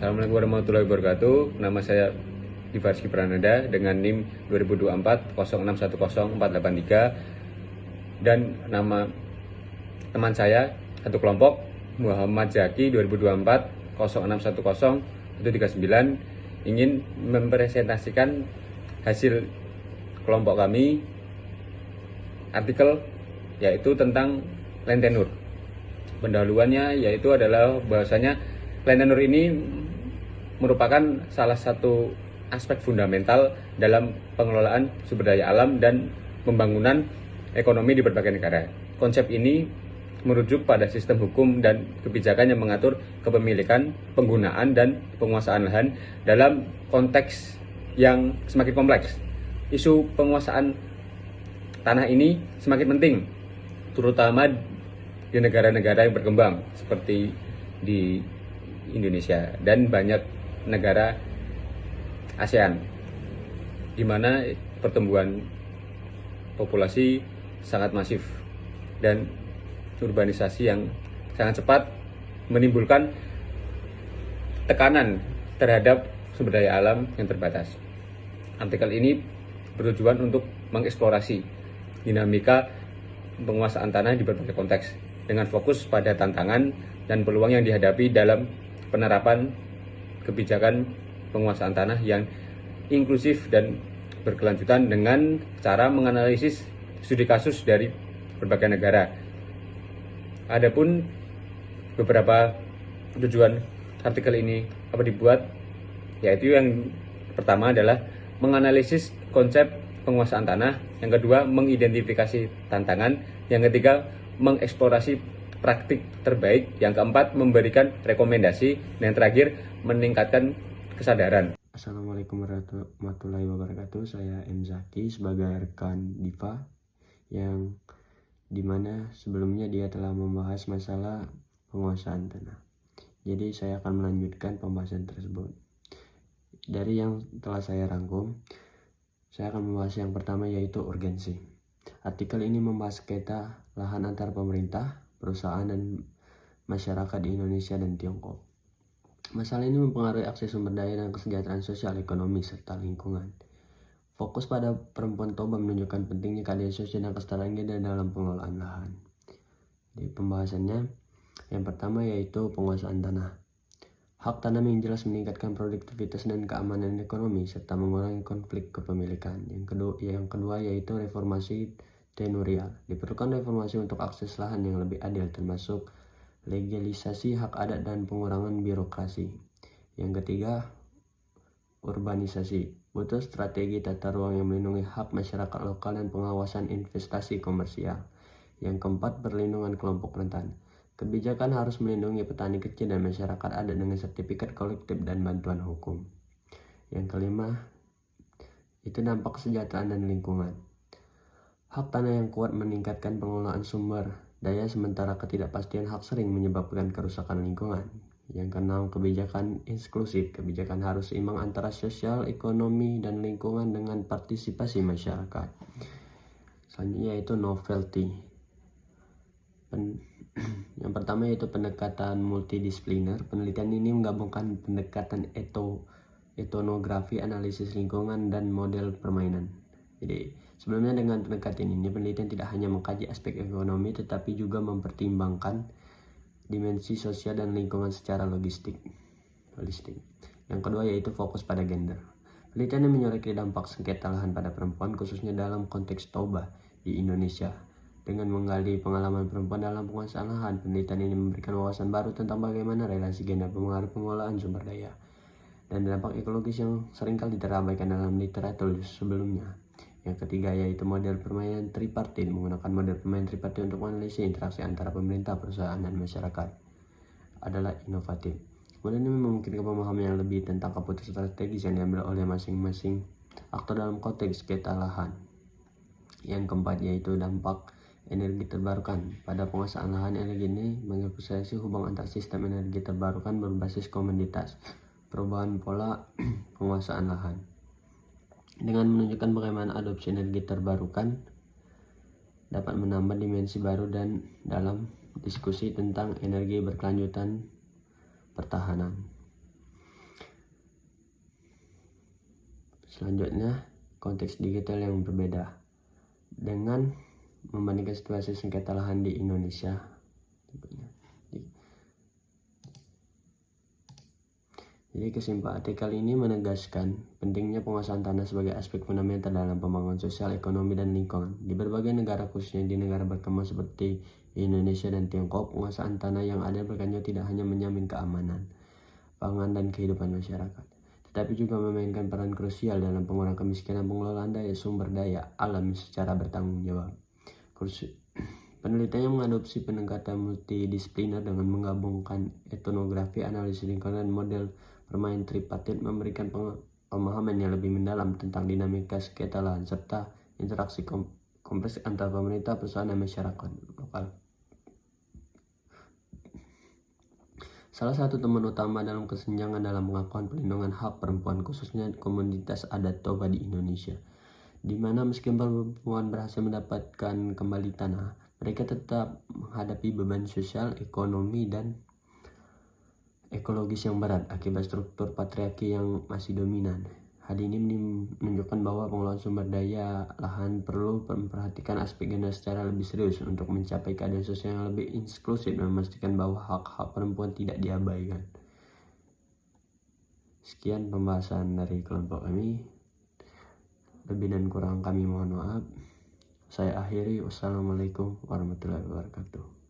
Assalamualaikum warahmatullahi wabarakatuh. Nama saya Divarski Prananda dengan NIM 2024 0610483 dan nama teman saya satu kelompok Muhammad Zaki 2024 0610139 ingin mempresentasikan hasil kelompok kami artikel yaitu tentang Lentenur. Pendahuluannya yaitu adalah bahwasanya Lentenur ini merupakan salah satu aspek fundamental dalam pengelolaan sumber daya alam dan pembangunan ekonomi di berbagai negara. Konsep ini merujuk pada sistem hukum dan kebijakan yang mengatur kepemilikan, penggunaan, dan penguasaan lahan dalam konteks yang semakin kompleks. Isu penguasaan tanah ini semakin penting, terutama di negara-negara yang berkembang seperti di Indonesia dan banyak negara ASEAN, di mana pertumbuhan populasi sangat masif dan urbanisasi yang sangat cepat menimbulkan tekanan terhadap sumber daya alam yang terbatas. Artikel ini bertujuan untuk mengeksplorasi dinamika penguasaan tanah di berbagai konteks dengan fokus pada tantangan dan peluang yang dihadapi dalam penerapan kebijakan penguasaan tanah yang inklusif dan berkelanjutan dengan cara menganalisis studi kasus dari berbagai negara. Adapun beberapa tujuan artikel ini dibuat, yaitu yang pertama adalah menganalisis konsep penguasaan tanah, yang kedua mengidentifikasi tantangan, yang ketiga mengeksplorasi praktik terbaik, yang keempat memberikan rekomendasi, dan yang terakhir meningkatkan kesadaran. Assalamualaikum warahmatullahi wabarakatuh. Saya M. Zaki sebagai rekan Diva, yang dimana sebelumnya dia telah membahas masalah penguasaan tanah. Jadi saya akan melanjutkan pembahasan tersebut. Dari yang telah saya rangkum, saya akan membahas yang pertama, yaitu urgensi. Artikel ini membahas sengketa lahan antar pemerintah, perusahaan, dan masyarakat di Indonesia dan Tiongkok. Masalah ini mempengaruhi akses sumber daya dan kesejahteraan sosial, ekonomi, serta lingkungan. Fokus pada perempuan Toba menunjukkan pentingnya keadilan sosial dan kesetaraan gender dalam pengelolaan lahan. Di pembahasannya, yang pertama yaitu penguasaan tanah. Hak tanah yang jelas meningkatkan produktivitas dan keamanan ekonomi serta mengurangi konflik kepemilikan. Yang kedua yaitu reformasi tenurial. Diperlukan reformasi untuk akses lahan yang lebih adil, termasuk legalisasi hak adat dan pengurangan birokrasi. Yang ketiga, urbanisasi. Butuh strategi tata ruang yang melindungi hak masyarakat lokal dan pengawasan investasi komersial. Yang keempat, perlindungan kelompok rentan. Kebijakan harus melindungi petani kecil dan masyarakat adat dengan sertifikat kolektif dan bantuan hukum. Yang kelima, itu dampak kesejahteraan dan lingkungan. Hak tanah yang kuat meningkatkan pengelolaan sumber daya, sementara ketidakpastian hak sering menyebabkan kerusakan lingkungan. Yang keenam, kebijakan inklusif. Kebijakan harus seimbang antara sosial, ekonomi, dan lingkungan dengan partisipasi masyarakat. Selanjutnya yaitu novelty. Yang pertama yaitu pendekatan multidisipliner. Penelitian ini menggabungkan pendekatan etnografi, analisis lingkungan, dan model permainan. Jadi sebelumnya dengan pendekatan ini, penelitian tidak hanya mengkaji aspek ekonomi tetapi juga mempertimbangkan dimensi sosial dan lingkungan secara holistik. Yang kedua yaitu fokus pada gender. Penelitian yang menyoroti dampak sengketa lahan pada perempuan, khususnya dalam konteks Toba di Indonesia. Dengan menggali pengalaman perempuan dalam penguasaan lahan, penelitian ini memberikan wawasan baru tentang bagaimana relasi gender mempengaruhi pengelolaan sumber daya dan dampak ekologis yang seringkali terabaikan dalam literatur sebelumnya. Yang ketiga yaitu model permainan tripartit. Menggunakan model permainan tripartit untuk menganalisis interaksi antara pemerintah, perusahaan, dan masyarakat adalah inovatif. Model ini memungkinkan pemahaman yang lebih tentang keputusan strategis yang diambil oleh masing-masing aktor dalam konteks sengketa lahan. Yang keempat yaitu dampak energi terbarukan. Pada penguasaan lahan, energi ini mengilustrasi hubungan antar sistem energi terbarukan berbasis komoditas, perubahan pola penguasaan lahan. Dengan menunjukkan bagaimana adopsi energi terbarukan dapat menambah dimensi baru dan dalam diskusi tentang energi berkelanjutan pertahanan. Selanjutnya, konteks digital yang berbeda. Dengan membandingkan situasi sengketa lahan di Indonesia, jadi kesimpulan artikel ini menegaskan pentingnya penguasaan tanah sebagai aspek fundamental dalam pembangunan sosial, ekonomi, dan lingkungan. Di berbagai negara, khususnya di negara berkembang seperti Indonesia dan Tiongkok, penguasaan tanah yang ada berganjol tidak hanya menjamin keamanan pangan dan kehidupan masyarakat, tetapi juga memainkan peran krusial dalam pengurangan kemiskinan, pengelolaan sumber daya alam secara bertanggung jawab. Penelitian yang mengadopsi pendekatan multidisipliner dengan menggabungkan etnografi, analisis lingkungan, dan model permainan tripartit memberikan pemahaman yang lebih mendalam tentang dinamika sengketa lahan serta interaksi kompleks antar pemerintah, perusahaan, dan masyarakat lokal. Salah satu teman utama dalam kesenjangan dalam pengakuan pelindungan hak perempuan, khususnya komunitas adat Toba di Indonesia, di mana meskipun perempuan berhasil mendapatkan kembali tanah, mereka tetap menghadapi beban sosial, ekonomi, dan ekologis yang berat akibat struktur patriarki yang masih dominan. Hal ini menunjukkan bahwa pengelolaan sumber daya lahan perlu memperhatikan aspek gender secara lebih serius untuk mencapai keadaan sosial yang lebih inklusif dan memastikan bahwa hak-hak perempuan tidak diabaikan. Sekian pembahasan dari kelompok kami. Lebih dan kurang kami mohon maaf. Saya akhiri. Wassalamualaikum warahmatullahi wabarakatuh.